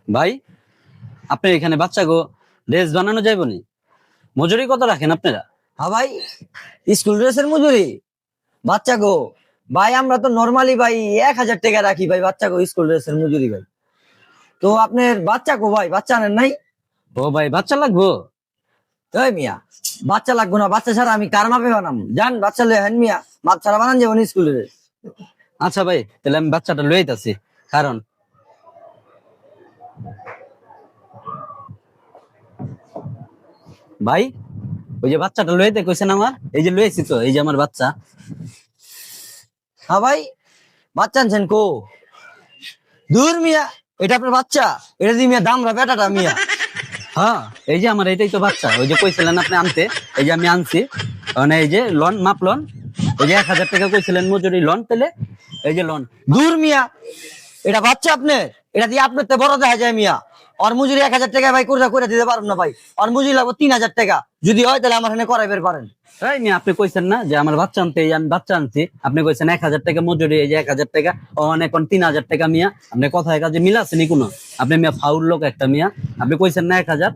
ভাই, আপনি এখানে বাচ্চা গো ড্রেস বানানো যাইব নি? মজুরি কত রাখেন আপনারা? হ্যাঁ ভাই, স্কুল ড্রেসের মজুরি বাচ্চা গো। ভাই আমরা তো নর্মালি ভাই 1,000 টাকা রাখি ভাই বাচ্চা গো স্কুল ড্রেসের মজুরি ভাই। তো আপনার বাচ্চা গো ভাই, বাচ্চা আনেন নাই? ও ভাই, বাচ্চা লাগবো? ওই মিয়া, বাচ্চা লাগবো না, বাচ্চা ছাড়া আমি কার মাপে বানাম? জান বাচ্চা লয়ে হেন মিয়া, বাচ্চা ছাড়া বানান যাবো স্কুল ড্রেস। আচ্ছা ভাই, তাহলে আমি বাচ্চাটা লয়ে আইতাছি। কারণ ভাই, ওই যে বাচ্চাটা লইতে কইছেন আমার, এই যে লইছি তো, এই যে আমার বাচ্চা। হ্যাঁ ভাই, বাচ্চা আনছেন কো? দূর মিয়া, এটা আপনার বাচ্চা? এটা দিয়ে মিয়া দামরা বেটাটা মিয়া। হ্যাঁ, এই যে আমার এটাই তো বাচ্চা, ওই যে কইছিলেন আপনি আনতে, এই যে আমি আনছি। মানে এই যে লন, মাপ লন, ওই যে 1,000 টাকা কইছিলেন মজুরি, লন তেলে এই যে লন। দূর মিয়া, এটা বাচ্চা আপনার? এটা দিয়ে আপনার তো বড় দেখা যায় মিয়া। ওর মজুরি 1,000 টাকা ভাই করে করে দিতে পারুন না ভাই। ওর মজুরি লাগবে 3,000 টাকা। যদি হয় তাহলে আমার এখানে করাই বের পারেন। তাই নি, আপনি কইছেন না যে আমার বাচ্চা আনতে, এই আমি বাচ্চা আনছি, আপনি কইছেন 1,000 টাকা মজুরি, এই যে 1,000 টাকা, ও অনেক 3,000 টাকা মিয়া। আপনি কথায় কাজে মিল আছে নি কোনো? আপনি মিয়া ফাউল লোক একটা মিয়া। আপনি কইছেন না 1,000,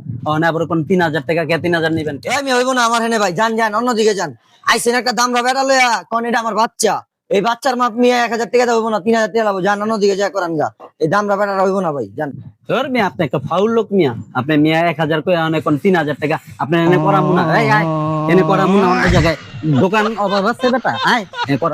আবার কোন 3,000 টাকা, কে 3,000 নিবেন? এই মিয়া হইব না আমার এখানে ভাই, যান যান অন্যদিকে যান। আইসেন একটা দামরা বেটা লইয়া, কোন এটা আমার বাচ্চা। এই বাচ্চার মাপ মিয়া 1,000 টাকা হইব না, 3,000 টাকা লাগবো। যান অন্যদিকে যা করান গা। এই দামরা বেটাটা হইব না ভাই, যান। ধর মিয়া, আপনি একটা ফাউল লোক মিয়া। আপনি মিয়া 1,000 কই, অনেক 3,000 টাকা। আপনি এনে করামু না, এই আয়, এনে করামু না অন্য জায়গায়। দোকান অভাব আছে বেটা, আয় এনে করা।